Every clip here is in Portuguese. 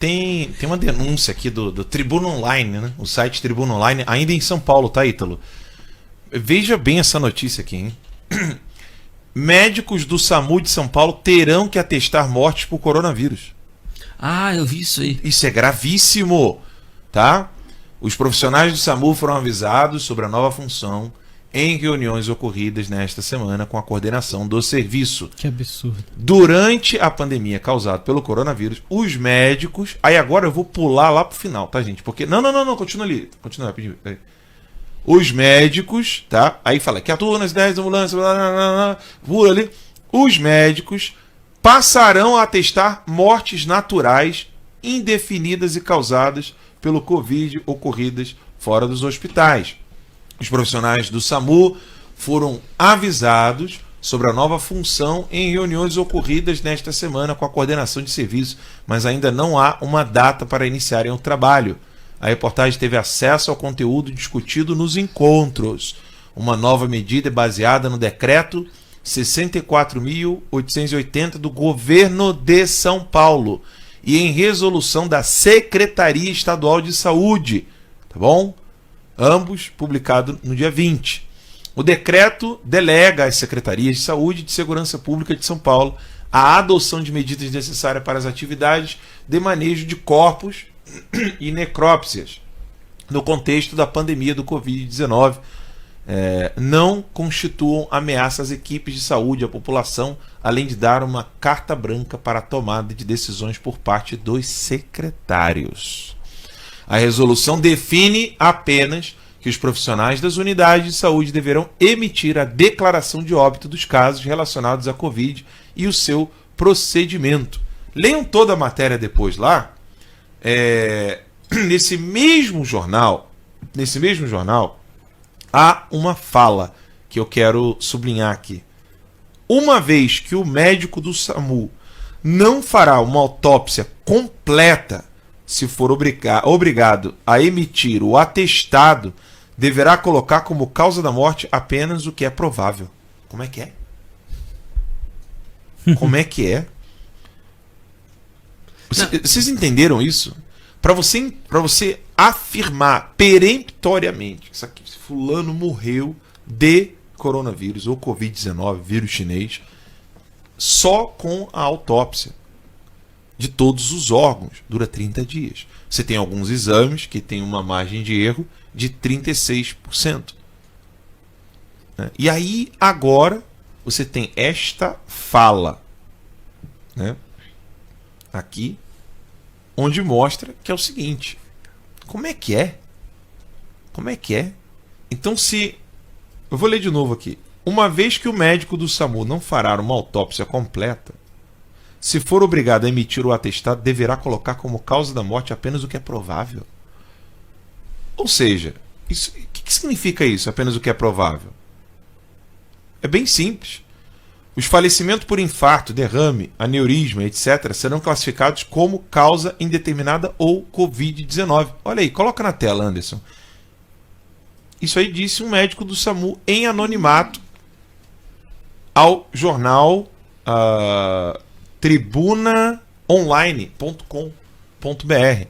Tem uma denúncia aqui do Tribuna Online, né? O site Tribuna Online, ainda em São Paulo, tá, Ítalo? Veja bem essa notícia aqui, hein? Médicos do SAMU de São Paulo terão que atestar mortes por coronavírus. Ah, eu vi isso aí. Isso é gravíssimo, tá? Os profissionais do SAMU foram avisados sobre a nova função em reuniões ocorridas nesta semana com a coordenação do serviço. Que absurdo. Durante a pandemia causada pelo coronavírus, os médicos... Aí agora eu vou pular lá pro final, tá, gente? Porque... Não, continua ali. Continua rapidinho. Os médicos, tá? Aí fala que atuam nas 10 ambulâncias, pula ali. Os médicos passarão a atestar mortes naturais indefinidas e causadas pelo Covid ocorridas fora dos hospitais. Os profissionais do SAMU foram avisados sobre a nova função em reuniões ocorridas nesta semana com a coordenação de serviço, mas ainda não há uma data para iniciarem o trabalho. A reportagem teve acesso ao conteúdo discutido nos encontros. Uma nova medida é baseada no decreto 64.880 do Governo de São Paulo e em resolução da Secretaria Estadual de Saúde, tá bom? Ambos publicados no dia 20. O decreto delega às Secretarias de Saúde e de Segurança Pública de São Paulo a adoção de medidas necessárias para as atividades de manejo de corpos e necrópsias no contexto da pandemia do Covid-19. Não constituam ameaça às equipes de saúde e à população, além de dar uma carta branca para a tomada de decisões por parte dos secretários. A resolução define apenas que os profissionais das unidades de saúde deverão emitir a declaração de óbito dos casos relacionados à Covid e o seu procedimento. Leiam toda a matéria depois lá. Nesse mesmo jornal, há uma fala que eu quero sublinhar aqui. Uma vez que o médico do SAMU não fará uma autópsia completa, se for obrigado a emitir o atestado, deverá colocar como causa da morte apenas o que é provável. Como é que é? Como é que é? Vocês entenderam isso? Para você afirmar peremptoriamente que fulano morreu de coronavírus ou Covid-19, vírus chinês, só com a autópsia de todos os órgãos, dura 30 dias. Você tem alguns exames que tem uma margem de erro de 36%. Né? E aí, agora, você tem esta fala, né? Aqui, onde mostra que é o seguinte: como é que é? Como é que é? Então, eu vou ler de novo aqui. Uma vez que o médico do SAMU não fará uma autópsia completa, se for obrigado a emitir o atestado, deverá colocar como causa da morte apenas o que é provável. Ou seja, o que significa isso, apenas o que é provável? É bem simples. Os falecimentos por infarto, derrame, aneurisma, etc., serão classificados como causa indeterminada ou Covid-19. Olha aí, coloca na tela, Anderson. Isso aí disse um médico do SAMU em anonimato ao jornal tribunaonline.com.br.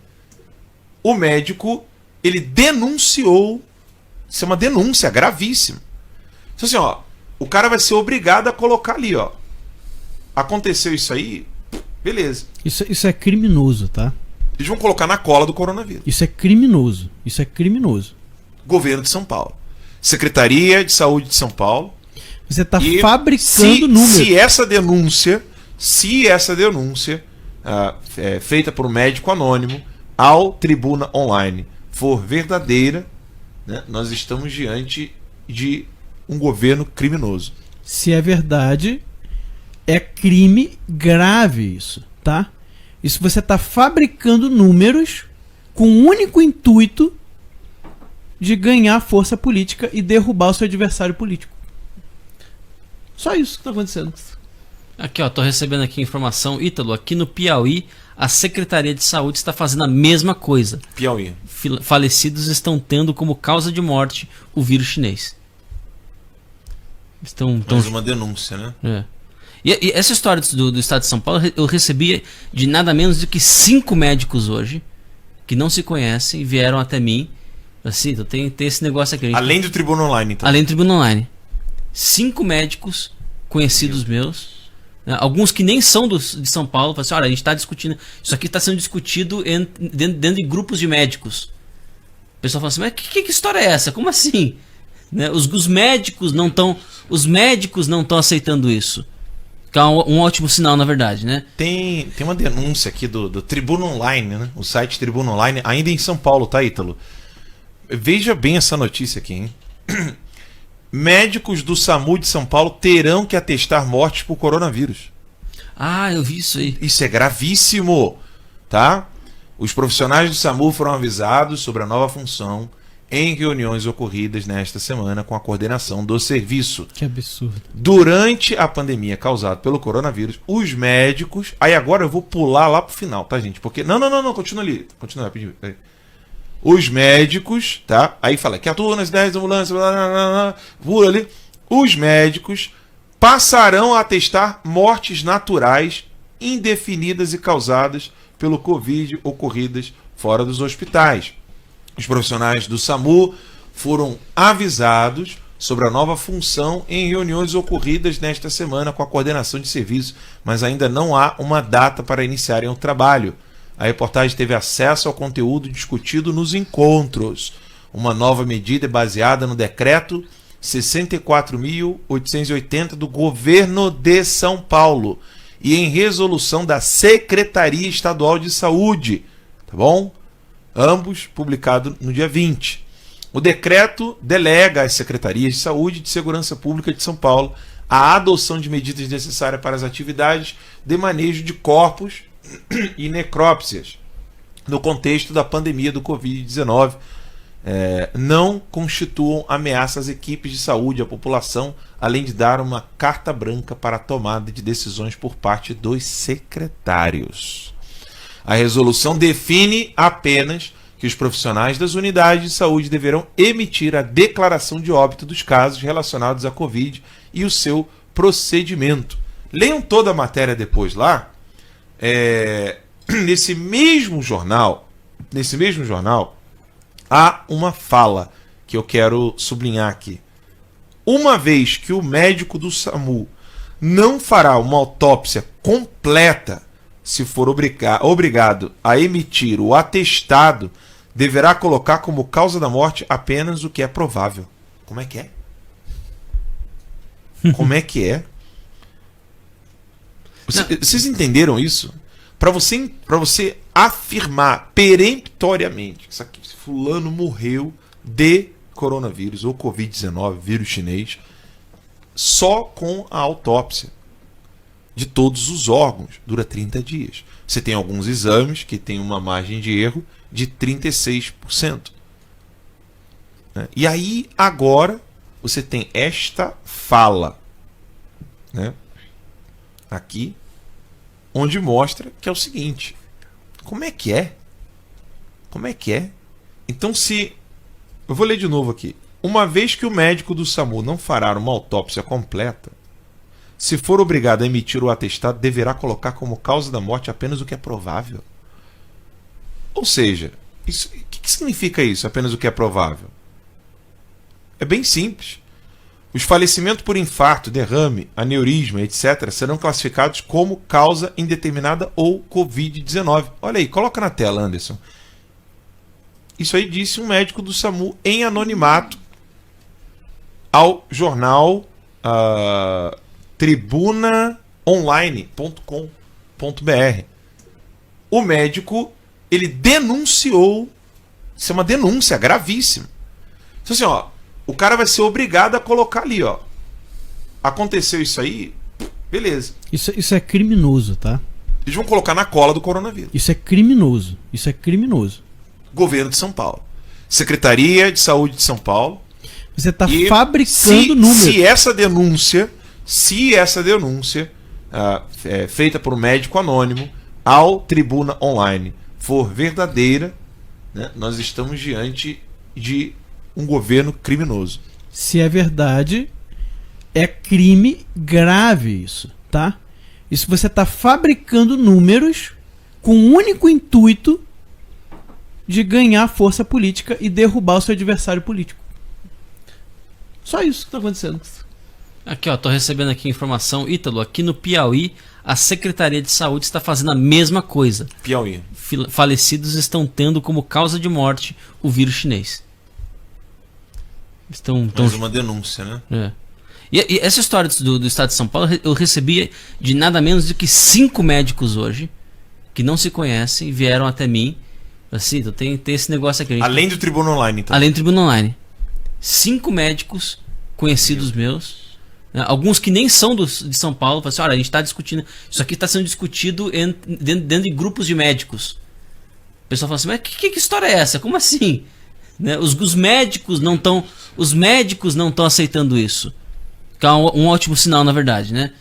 O médico, ele denunciou, isso é uma denúncia gravíssima. Então assim, o cara vai ser obrigado a colocar ali, aconteceu isso aí, beleza. Isso é criminoso, tá? Eles vão colocar na cola do coronavírus. Isso é criminoso. Isso é criminoso. Governo de São Paulo. Secretaria de Saúde de São Paulo. Você está fabricando números. Se essa denúncia feita por um médico anônimo ao Tribuna Online for verdadeira, né, nós estamos diante de um governo criminoso. Se é verdade, é crime grave isso, tá? Isso você está fabricando números com o único intuito de ganhar força política e derrubar o seu adversário político. Só isso que está acontecendo. Aqui, tô recebendo aqui informação, Ítalo, aqui no Piauí, a Secretaria de Saúde está fazendo a mesma coisa. Piauí. Falecidos estão tendo como causa de morte o vírus chinês. Mais uma denúncia, né? E essa história do estado de São Paulo, eu recebi de nada menos do que 5 médicos hoje, que não se conhecem, vieram até mim. Assim, então tem esse negócio aqui. Além do Tribuna Online, então. Além do Tribuna Online. 5 médicos conhecidos meus, né, alguns que nem são de São Paulo, falam assim, olha, a gente está discutindo, isso aqui está sendo discutido dentro de grupos de médicos. O pessoal fala assim, mas que história é essa? Como assim? Né, os médicos não estão aceitando isso. Que é um ótimo sinal, na verdade, né? Tem uma denúncia aqui do Tribuna Online, né? O site Tribuna Online, ainda em São Paulo, tá, Ítalo? Veja bem essa notícia aqui, hein? Médicos do SAMU de São Paulo terão que atestar mortes por coronavírus. Ah, eu vi isso aí. Isso é gravíssimo, tá? Os profissionais do SAMU foram avisados sobre a nova função em reuniões ocorridas nesta semana com a coordenação do serviço. Que absurdo. Durante a pandemia causada pelo coronavírus, os médicos... Aí agora eu vou pular lá pro final, tá, gente? Porque... Não, continua ali. Continua, rapidinho. Os médicos, tá? Aí fala que atuam nas 10 ambulâncias, pula ali. Os médicos passarão a atestar mortes naturais indefinidas e causadas pelo Covid ocorridas fora dos hospitais. Os profissionais do SAMU foram avisados sobre a nova função em reuniões ocorridas nesta semana com a coordenação de serviço, mas ainda não há uma data para iniciarem o trabalho. A reportagem teve acesso ao conteúdo discutido nos encontros. Uma nova medida é baseada no decreto 64.880 do Governo de São Paulo e em resolução da Secretaria Estadual de Saúde, tá bom? Ambos publicados no dia 20. O decreto delega às Secretarias de Saúde e de Segurança Pública de São Paulo a adoção de medidas necessárias para as atividades de manejo de corpos e necrópsias no contexto da pandemia do Covid-19 não constituam ameaça às equipes de saúde e à população, além de dar uma carta branca para a tomada de decisões por parte dos secretários. A resolução define apenas que os profissionais das unidades de saúde deverão emitir a declaração de óbito dos casos relacionados à Covid e o seu procedimento. Leiam toda a matéria depois lá. Nesse mesmo jornal, há uma fala que eu quero sublinhar aqui. Uma vez que o médico do SAMU não fará uma autópsia completa, se for obrigado a emitir o atestado, deverá colocar como causa da morte apenas o que é provável. Como é que é? Como é que é? Vocês entenderam isso? Para você afirmar peremptoriamente que isso aqui, fulano morreu de coronavírus ou Covid-19, vírus chinês, só com a autópsia de todos os órgãos, dura 30 dias. Você tem alguns exames que tem uma margem de erro de 36%. Né? E aí, agora, você tem esta fala, né? Aqui, onde mostra que é o seguinte: como é que é? Como é que é? Então, se... Eu vou ler de novo aqui. Uma vez que o médico do SAMU não fará uma autópsia completa, se for obrigado a emitir o atestado, deverá colocar como causa da morte apenas o que é provável. Ou seja, o que significa isso, apenas o que é provável? É bem simples. Os falecimentos por infarto, derrame, aneurisma, etc., serão classificados como causa indeterminada ou Covid-19. Olha aí, coloca na tela, Anderson. Isso aí disse um médico do SAMU em anonimato ao jornal tribunaonline.com.br. O médico, ele denunciou, isso é uma denúncia gravíssima. Então assim, ó, o cara vai ser obrigado a colocar ali, ó. Aconteceu isso aí, beleza. Isso é criminoso, tá? Eles vão colocar na cola do coronavírus. Isso é criminoso. Isso é criminoso. Governo de São Paulo. Secretaria de Saúde de São Paulo. Você está fabricando números. Se essa denúncia feita por um médico anônimo ao Tribuna Online for verdadeira, né, nós estamos diante de um governo criminoso. Se é verdade, é crime grave isso, tá? Isso você está fabricando números com o único intuito de ganhar força política e derrubar o seu adversário político. Só isso que está acontecendo. Aqui, ó, tô recebendo aqui informação, Ítalo, aqui no Piauí, a Secretaria de Saúde está fazendo a mesma coisa. Piauí. Falecidos estão tendo como causa de morte o vírus chinês. Mais uma denúncia, né? É. E essa história do estado de São Paulo, eu recebi de nada menos do que 5 médicos hoje, que não se conhecem, vieram até mim. Assim, então tem esse negócio aqui. Além do Tribuna Online, então. Além do Tribuna Online. 5 médicos conhecidos meus, né, alguns que nem são de São Paulo, falam assim, olha, a gente está discutindo, isso aqui está sendo discutido dentro de grupos de médicos. O pessoal fala assim, mas que história é essa? Como assim? Né, os médicos não estão aceitando isso. Que é um ótimo sinal, na verdade, né?